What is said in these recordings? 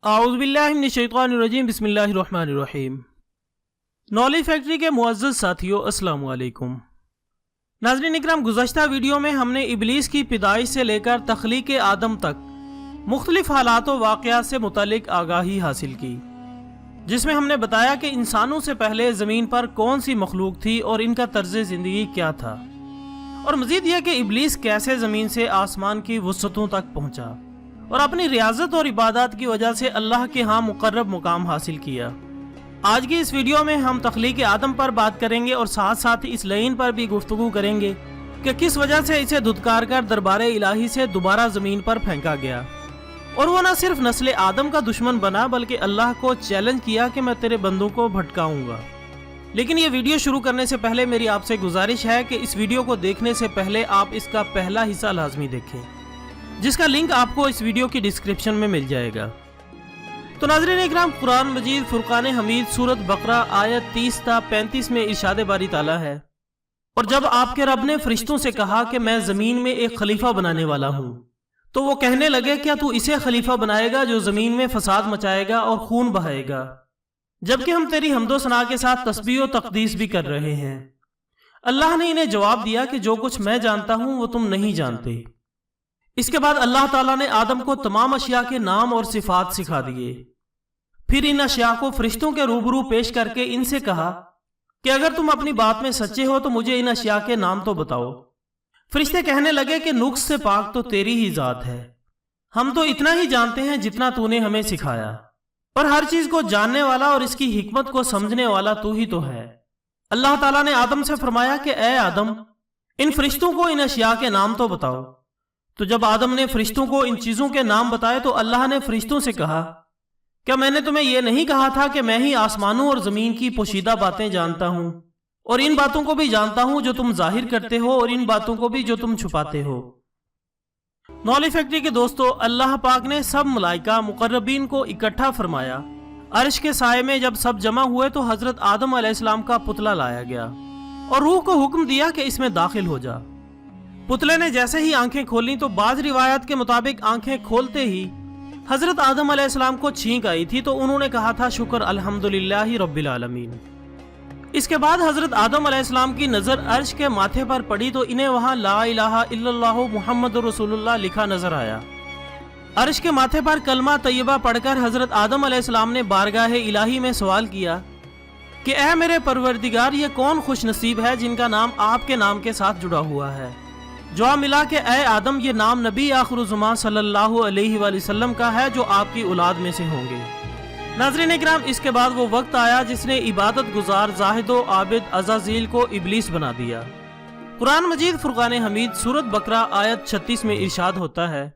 आऊज़ु बिल्लाहि मिनश शैतानिर रजीम बिस्मिल्लाहिर रहमानिर रहीम। Knowledge factory के मुअज़्ज़ज़ साथियों, अस्सलामु अलैकुम। नाज़रीन इकराम, गुज़श्ता वीडियो में हमने इब्लीस की पैदाइश से लेकर तख्लीक़ आदम तक मुख्तलिफ हालात व वाक़यात से मुतल्लिक़ आगाही हासिल की, जिसमें हमने बताया कि इंसानों से पहले ज़मीन पर कौन सी मखलूक थी और इनका तर्ज़ ज़िंदगी क्या था, और मज़ीद यह कि इब्लीस कैसे ज़मीन से आसमान की वुसअतों तक पहुँचा और अपनी रियाजत और इबादत की वजह से अल्लाह के यहाँ मुकर्रब मुकाम हासिल किया। आज की इस वीडियो में हम तख्लीक़ आदम पर बात करेंगे और साथ साथ इस लईन पर भी गुफ्तगू करेंगे कि किस वजह से इसे धुतकार कर दरबार इलाही से दोबारा ज़मीन पर फेंका गया, और वो न सिर्फ नस्ल आदम का दुश्मन बना बल्कि अल्लाह को चैलेंज किया कि मैं तेरे बंदों को भटकाऊंगा। लेकिन ये वीडियो शुरू करने से पहले मेरी आपसे गुजारिश है कि इस वीडियो को देखने से पहले आप इसका पहला हिस्सा लाजमी देखें, जिसका लिंक आपको इस वीडियो की डिस्क्रिप्शन में मिल जाएगा। तो नाज़रीन इकराम, कुरान मजीद फुरकान हमीद सूरत बकरा आयत 30 ता 35 में इरशाद बारी ताला है, और जब आपके रब ने फरिश्तों से कहा कि मैं जमीन में एक खलीफा बनाने वाला हूँ, तो वो कहने लगे क्या तू इसे खलीफा बनाएगा जो जमीन में फसाद मचाएगा और खून बहाएगा, जबकि हम तेरी हम्दो सना के साथ तस्बीह और तकदीस भी कर रहे हैं। अल्लाह ने इन्हें जवाब दिया कि जो कुछ मैं जानता हूँ वो तुम नहीं जानते। इसके बाद अल्लाह ताला ने आदम को तमाम अशिया के नाम और सिफात सिखा दिए। फिर इन अशिया को फरिश्तों के रूबरू पेश करके इनसे कहा कि अगर तुम अपनी बात में सच्चे हो तो मुझे इन अशिया के नाम तो बताओ। फरिश्ते कहने लगे कि नुक्स से पाक तो तेरी ही जात है, हम तो इतना ही जानते हैं जितना तूने हमें सिखाया, और हर चीज को जानने वाला और इसकी हिकमत को समझने वाला तू ही तो है। अल्लाह ताला ने आदम से फरमाया कि ए आदम, इन फरिश्तों को इन अशिया के नाम तो बताओ। तो जब आदम ने फरिश्तों को इन चीजों के नाम बताए तो अल्लाह ने फरिश्तों से कहा, क्या मैंने तुम्हें यह नहीं कहा था कि मैं ही आसमानों और जमीन की पोशीदा बातें जानता हूं, और इन बातों को भी जानता हूं जो तुम जाहिर करते हो और इन बातों को भी जो तुम छुपाते हो। नॉलेज फैक्ट्री के दोस्तों, अल्लाह पाक ने सब मलाइका मुकर्रबीन को इकट्ठा फरमाया। अर्श के साए में जब सब जमा हुए तो हजरत आदम अलैहिस्सलाम का पुतला लाया गया और रूह को हुक्म दिया कि इसमें दाखिल हो जा। पुतले ने जैसे ही आंखें खोली तो बाज रिवायत के मुताबिक आंखें खोलते ही हजरत आदम अलैहिस्सलाम को छींक आई थी, तो उन्होंने कहा था शुक्र अल्हम्दुलिल्लाहि रब्बिल आलमीन। इसके बाद हजरत आदम अलैहिस्सलाम की नजर अर्श के माथे पर पड़ी तो इन्हें वहां ला इलाहा इल्लल्लाहु मुहम्मदुर रसूलुल्लाह लिखा नजर आया। अर्श के माथे पर कलमा तैयबा पढ़कर हजरत आदम अलैहिस्सलाम ने बारगाह इलाही में सवाल किया कि ऐ मेरे परवरदिगार, ये कौन खुश नसीब है जिनका नाम आपके नाम के साथ जुड़ा हुआ है। जवाब मिला कि ऐ आदम, ये नाम नबी आखिरुज़्ज़मान सल्लल्लाहु अलैहि वसल्लम का है जो आपकी औलाद में से होंगे। नाज़रीन इकराम, इसके बाद वो वक्त आया जिसने इबादत गुजार जाहिद आबिद अज़ाज़ील को इब्लीस बना दिया। कुरान मजीद फुरकान हमीद सूरत बकरा आयत 36 में इरशाद होता है,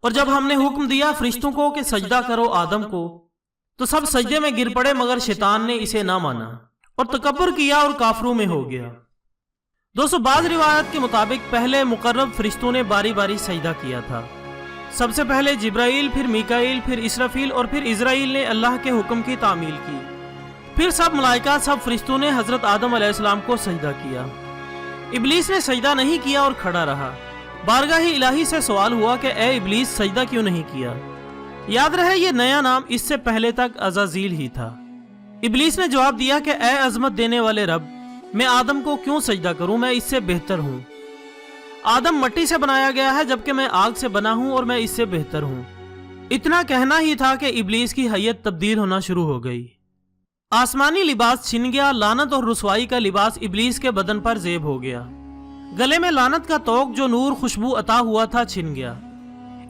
और जब हमने हुक्म दिया फरिश्तों को कि सजदा करो आदम को, तो सब सजदे में गिर पड़े मगर शैतान ने इसे ना माना और तकब्बुर किया और काफरों में हो गया। दोस्तों, बाज़ रिवायत के मुताबिक पहले मुकर्रब फरिश्तों ने बारी बारी सजदा किया था। सबसे पहले जिब्राइल, फिर मीकाईल, फिर इसराफील और फिर इज़राइल ने अल्लाह के हुक्म की तामील की। फिर सब मलाइका, सब फरिश्तों ने हजरत आदम अलैहिस्सलाम को सजदा किया। इब्लीस ने सजदा नहीं किया और खड़ा रहा। बारगाह इलाही से सवाल हुआ कि ए इब्लीस, सजदा क्यों नहीं किया। याद रहे ये नया नाम इससे पहले तक अज़ाज़ील ही था। इब्लीस ने जवाब दिया कि ए अजमत देने वाले रब, मैं आदम को क्यों सजदा करूं, मैं इससे बेहतर हूं। आदम मिट्टी से बनाया गया है जबकि मैं आग से बना हूं और मैं इससे बेहतर हूं। इतना कहना ही था कि इब्लीस की हैयत तब्दील होना शुरू हो गई। आसमानी लिबास छिन गया, लानत और रुसवाई का लिबास इब्लीस के बदन पर जेब हो गया। गले में लानत का तोक जो नूर खुशबू अता हुआ था छिन गया।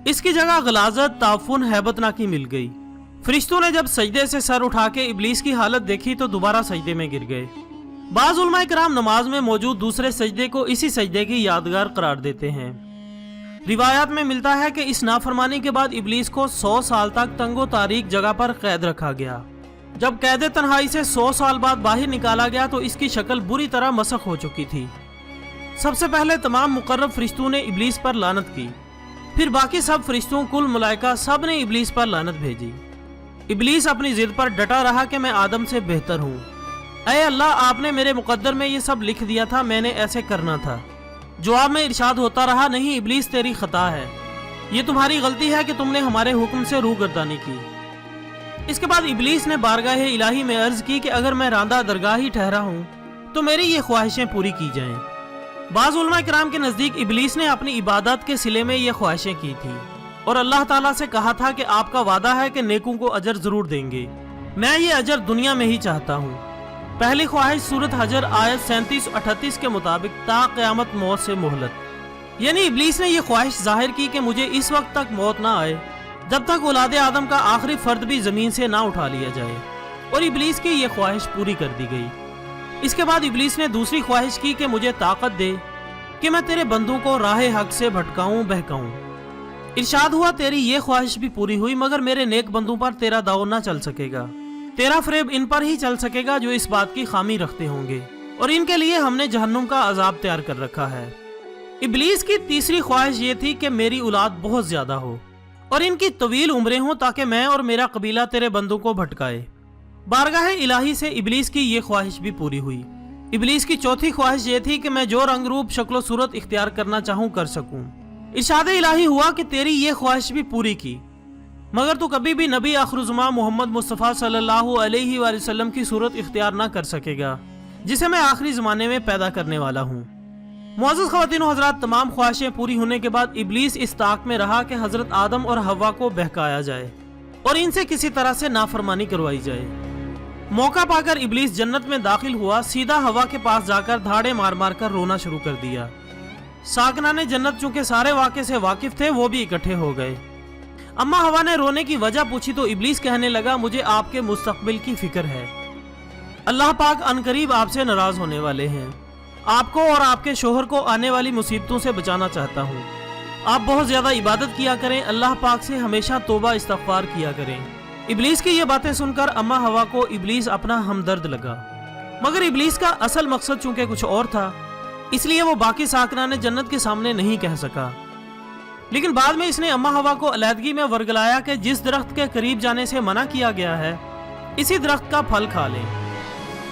इसकी जगह गलाजत, ताफुन, हैबतनाकी मिल गई। फरिश्तों ने जब सजदे से सर उठा के इब्लीस की हालत देखी तो दोबारा सजदे में गिर गए। बाज़ उलमा किराम नमाज में मौजूद दूसरे सजदे को इसी सजदे की यादगार करार देते हैं। रिवायात में मिलता है कि इस नाफरमानी के बाद इब्लीस को 100 साल तक तंगो तारीक जगह पर कैद रखा गया। जब कैद तन्हाई से 100 साल बाद बाहर निकाला गया तो इसकी शक्ल बुरी तरह मसख हो चुकी थी। सबसे पहले तमाम मुकर्रब फरिश्तों ने इब्लीस पर लानत की, फिर बाकी सब फरिश्तों, कुल मलाइका सब ने इब्लीस पर लानत भेजी। इब्लीस अपनी जिद पर डटा रहा कि मैं आदम से बेहतर हूँ। ऐ अल्लाह, आपने मेरे मुकद्दर में ये सब लिख दिया था, मैंने ऐसे करना था। जवाब में इरशाद होता रहा, नहीं इब्लीस, तेरी खता है, ये तुम्हारी गलती है कि तुमने हमारे हुक्म से रूगर्दानी की। اس کے بعد ابلیس نے بارگاہ الہی میں عرض کی کہ اگر میں راندہ درگاہ ہی ٹھہرا ہوں تو میری یہ خواہشیں پوری کی جائیں۔ بعض علماء کرام کے نزدیک ابلیس نے اپنی عبادت کے صلے میں یہ خواہشیں کی تھی اور اللہ تعالیٰ سے کہا تھا کہ آپ کا وعدہ ہے کہ نیکوں کو اجر ضرور دیں گے، میں یہ اجر دنیا میں ہی چاہتا ہوں۔ پہلی خواہش سورۃ حجر آیت 37-38 کے مطابق تا قیامت موت سے مہلت، یعنی ابلیس نے یہ خواہش ظاہر کی کہ مجھے اس وقت تک موت نہ آئے جب تک اولاد آدم کا آخری فرد بھی زمین سے نہ اٹھا لیا جائے، اور ابلیس کی یہ خواہش پوری کر دی گئی۔ اس کے بعد ابلیس نے دوسری خواہش کی کہ مجھے طاقت دے کہ میں تیرے بندوں کو راہ حق سے بھٹکاؤں بہکاؤں۔ ارشاد ہوا تیری یہ خواہش بھی پوری ہوئی، مگر میرے نیک بندوں پر تیرا داؤ نہ چل سکے گا، تیرا فریب ان پر ہی چل سکے گا جو اس بات کی خامی رکھتے ہوں گے، اور ان کے لیے ہم نے جہنم کا عذاب تیار کر رکھا ہے۔ ابلیس کی تیسری خواہش یہ تھی کہ میری اولاد بہت زیادہ ہو اور ان کی طویل عمریں ہوں تاکہ میں اور میرا قبیلہ تیرے بندوں کو بھٹکائے۔ بارگاہ الہی سے ابلیس کی یہ خواہش بھی پوری ہوئی۔ ابلیس کی چوتھی خواہش یہ تھی کہ میں جو رنگ روپ شکل و صورت اختیار کرنا چاہوں کر سکوں۔ ارشاد الہی ہوا کہ تیری یہ خواہش بھی پوری کی، مگر تو کبھی بھی نبی آخر الزماں محمد مصطفیٰ صلی اللہ علیہ وآلہ وسلم کی صورت اختیار نہ کر سکے گا جسے میں آخری زمانے میں پیدا کرنے والا ہوں۔ معزز خواتین و حضرات، تمام خواہشیں پوری ہونے کے بعد ابلیس اس طاق میں رہا کہ حضرت آدم اور حوا کو بہکایا جائے اور ان سے کسی طرح سے نافرمانی کروائی جائے۔ موقع پا کر ابلیس جنت میں داخل ہوا، سیدھا حوا کے پاس جا کر دھاڑے مار مار کر رونا شروع کر دیا۔ ساکنان جنت چونکہ سارے واقعے سے واقف تھے وہ بھی اکٹھے ہو گئے۔ اما حوا نے رونے کی وجہ پوچھی تو ابلیس کہنے لگا مجھے آپ کے مستقبل کی فکر ہے، اللہ پاک عنقریب آپ سے ناراض ہونے والے ہیں، آپ کو اور آپ کے شوہر کو آنے والی مصیبتوں سے بچانا چاہتا ہوں، آپ بہت زیادہ عبادت کیا کریں، اللہ پاک سے ہمیشہ توبہ استغفار کیا کریں۔ ابلیس کی یہ باتیں سن کر اما حوا کو ابلیس اپنا ہمدرد لگا، مگر ابلیس کا اصل مقصد چونکہ کچھ اور تھا اس لیے وہ باقی ساکنان جنت کے سامنے نہیں کہہ سکا۔ لیکن بعد میں اس نے اما حوا کو علیحدگی میں ورگلایا کہ جس درخت کے قریب جانے سے منع کیا گیا ہے اسی درخت کا پھل کھا لیں۔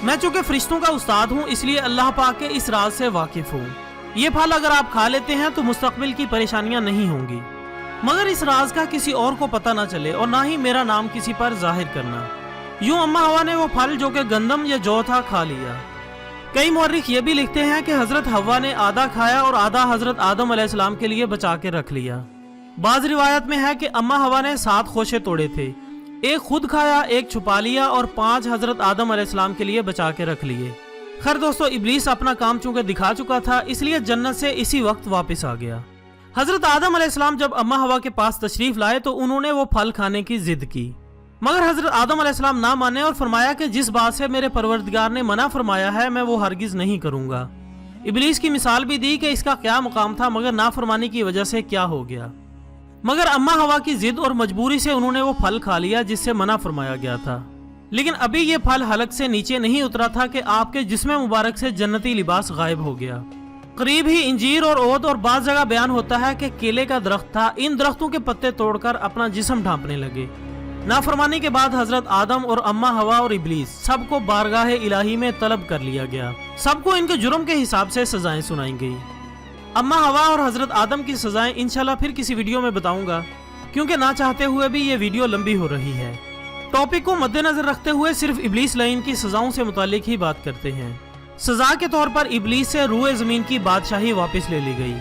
میں چونکہ فرشتوں کا استاد ہوں اس لیے اللہ پاک کے اس راز سے واقف ہوں، یہ پھل اگر آپ کھا لیتے ہیں تو مستقبل کی پریشانیاں نہیں ہوں گی، مگر اس راز کا کسی اور کو پتہ نہ چلے اور نہ ہی میرا نام کسی پر ظاہر کرنا۔ یوں اما حوا نے وہ پھل جو کہ گندم یا جو تھا کھا لیا۔ کئی مورخ یہ بھی لکھتے ہیں کہ حضرت حوا نے آدھا کھایا اور آدھا حضرت آدم علیہ السلام کے لیے بچا کے رکھ لیا۔ بعض روایت میں ہے کہ اما حوا نے 7 خوشے توڑے تھے، ایک خود کھایا، ایک چھپا لیا اور 5 حضرت آدم علیہ السلام کے لیے بچا کے رکھ لیے۔ خیر دوستو، ابلیس اپنا کام چونکہ دکھا چکا تھا اس لیے جنت سے اسی وقت واپس آ گیا۔ حضرت آدم علیہ السلام جب اما حوا کے پاس تشریف لائے تو انہوں نے وہ پھل کھانے کی ضد کی، مگر حضرت آدم علیہ السلام نہ مانے اور فرمایا کہ جس بات سے میرے پروردگار نے منع فرمایا ہے میں وہ ہرگز نہیں کروں گا۔ ابلیس کی مثال بھی دی کہ اس کا کیا مقام تھا مگر نافرمانی کی وجہ سے کیا ہو گیا، مگر اما حوا کی ضد اور مجبوری سے انہوں نے وہ پھل کھا لیا جس سے منع فرمایا گیا تھا۔ لیکن ابھی یہ پھل حلق سے نیچے نہیں اترا تھا کہ آپ کے جسم مبارک سے جنتی لباس غائب ہو گیا۔ قریب ہی انجیر اور عود اور بعض جگہ بیان ہوتا ہے کہ کیلے کا درخت تھا، ان درختوں کے پتے توڑ کر اپنا جسم ڈھانپنے لگے۔ نافرمانی کے بعد حضرت آدم اور اما حوا اور ابلیس سب کو بارگاہ الہی میں طلب کر لیا گیا، سب کو ان کے جرم کے حساب سے سزائیں سنائی گئی۔ اما حوا اور حضرت آدم کی سزائیں انشاءاللہ پھر کسی ویڈیو میں بتاؤں گا، کیونکہ نہ چاہتے ہوئے بھی یہ ویڈیو لمبی ہو رہی ہے۔ ٹاپک کو مد نظر رکھتے ہوئے صرف ابلیس لعین کی سزاؤں سے متعلق ہی بات کرتے ہیں۔ سزا کے طور پر ابلیس سے روئے زمین کی بادشاہی واپس لے لی گئی،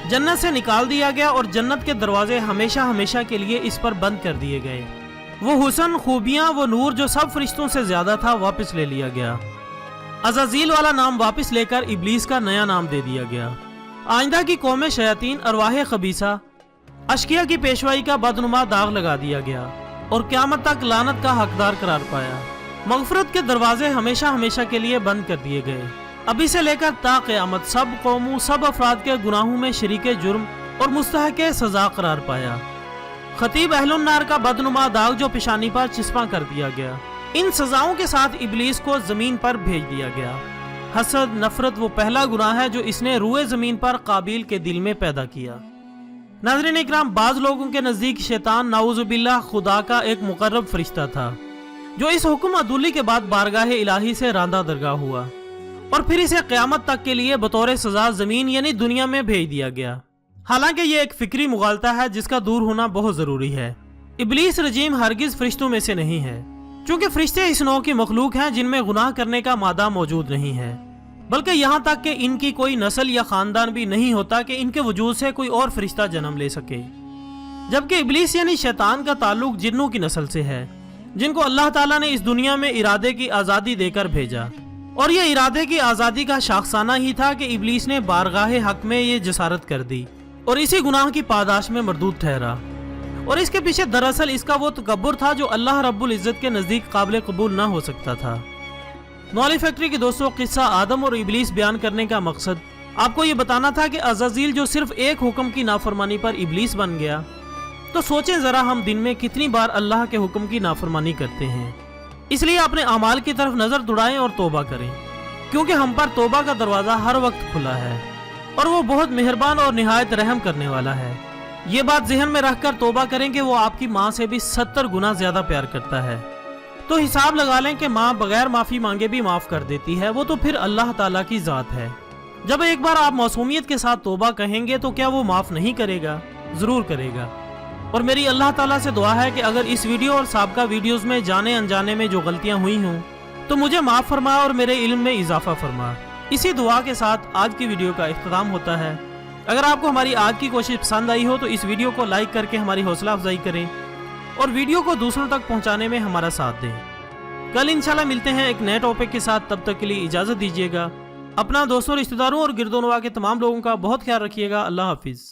جنت سے نکال دیا گیا اور جنت کے دروازے ہمیشہ ہمیشہ کے لیے اس پر بند کر دیے گئے۔ وہ حسن، خوبیاں، وہ نور جو سب فرشتوں سے زیادہ تھا واپس لے لیا گیا۔ عزازیل والا نام واپس لے کر ابلیس کا نیا نام دے دیا گیا۔ آئندہ کی قوم شیاطین، ارواح خبیثہ، اشقیاء کی پیشوائی کا بدنما داغ لگا دیا گیا اور قیامت تک لعنت کا حقدار قرار پایا۔ مغفرت کے دروازے ہمیشہ ہمیشہ کے لیے بند کر دیے گئے۔ ابھی سے لے کر تا قیامت سب قوموں، سب افراد کے گناہوں میں شریک جرم اور مستحق سزا قرار پایا۔ خطیب اہل النار کا بدنما داغ جو پیشانی پر چسپاں کر دیا گیا۔ ان سزاؤں کے ساتھ ابلیس کو زمین پر بھیج دیا گیا۔ حسد، نفرت وہ پہلا گناہ ہے جو اس نے روئے زمین پر قابیل کے دل میں پیدا کیا۔ ناظرین اکرام، بعض لوگوں کے نزدیک شیطان نعوذ باللہ خدا کا ایک مقرب فرشتہ تھا جو اس حکم عدولی کے بعد بارگاہ الہی سے راندہ درگاہ ہوا اور پھر اسے قیامت تک کے لیے بطور سزا زمین یعنی دنیا میں بھیج دیا گیا۔ حالانکہ یہ ایک فکری مغالطہ ہے جس کا دور ہونا بہت ضروری ہے۔ इब्लीस रजीम हरगिज फरिश्तों में से नहीं है, क्योंकि फरिश्ते इस नौ की मखलूक हैं जिनमें गुनाह करने का मादा मौजूद नहीं है, बल्कि यहाँ तक कि इनकी कोई नस्ल या खानदान भी नहीं होता कि इनके वजूद से कोई और फरिश्ता जन्म ले सके। जबकि इब्लीस यानी शैतान का ताल्लुक जिन्नों की नस्ल से है, जिनको अल्लाह ताला ने इस दुनिया में इरादे की आज़ादी देकर भेजा, और ये इरादे की आज़ादी का शाखसाना ही था कि इब्लीस ने बारगाह हक में ये जसारत कर दी और इसी गुनाह की पादाश में मरदूद ठहरा। और इसके पीछे दरअसल इसका वो तकब्बुर था जो अल्लाह रब्बुल इज़्ज़त के नज़दीक काबिल कबूल ना हो सकता था। नॉलेज फैक्ट्री के दोस्तों, किस्सा आदम और इब्लीस बयान करने का मकसद आपको ये बताना था कि अज़ाज़ील जो सिर्फ एक हुक्म की नाफरमानी पर इब्लीस बन गया, तो सोचें जरा हम दिन में कितनी बार अल्लाह के हुक्म की नाफरमानी करते हैं। इसलिए अपने अमाल की तरफ नजर दौड़ाएं और तौबा करें, क्योंकि हम पर तौबा का दरवाजा हर वक्त खुला है और वो बहुत मेहरबान और निहायत रहम करने वाला है। ये बात ज़हन में रखकर तौबा करें कि वो आपकी माँ से भी 70 गुना ज्यादा प्यार करता है। तो हिसाब लगा लें कि माँ बगैर माफी मांगे भी माफ कर देती है, वो तो फिर अल्लाह ताला की जात है। जब एक बार आप मासूमियत के साथ तौबा कहेंगे तो क्या वो माफ नहीं करेगा? जरूर करेगा। और मेरी अल्लाह ताला से दुआ है कि अगर इस वीडियो और साबका वीडियोस में जाने अनजाने में जो गलतियां हुई हों तो मुझे माफ फरमा और मेरे इल्म में इजाफा फरमा। इसी दुआ के साथ आज की वीडियो का इख्तिताम होता है। अगर आपको हमारी आज की कोशिश पसंद आई हो तो इस वीडियो को लाइक करके हमारी हौसला अफजाई करें और वीडियो को दूसरों तक पहुंचाने में हमारा साथ दें। कल इंशाल्लाह मिलते हैं एक नए टॉपिक के साथ, तब तक के लिए इजाज़त दीजिएगा। अपना दोस्तों, रिश्तेदारों और गिरदोनवा के तमाम लोगों का बहुत ख्याल रखिएगा। अल्लाह हाफिज़।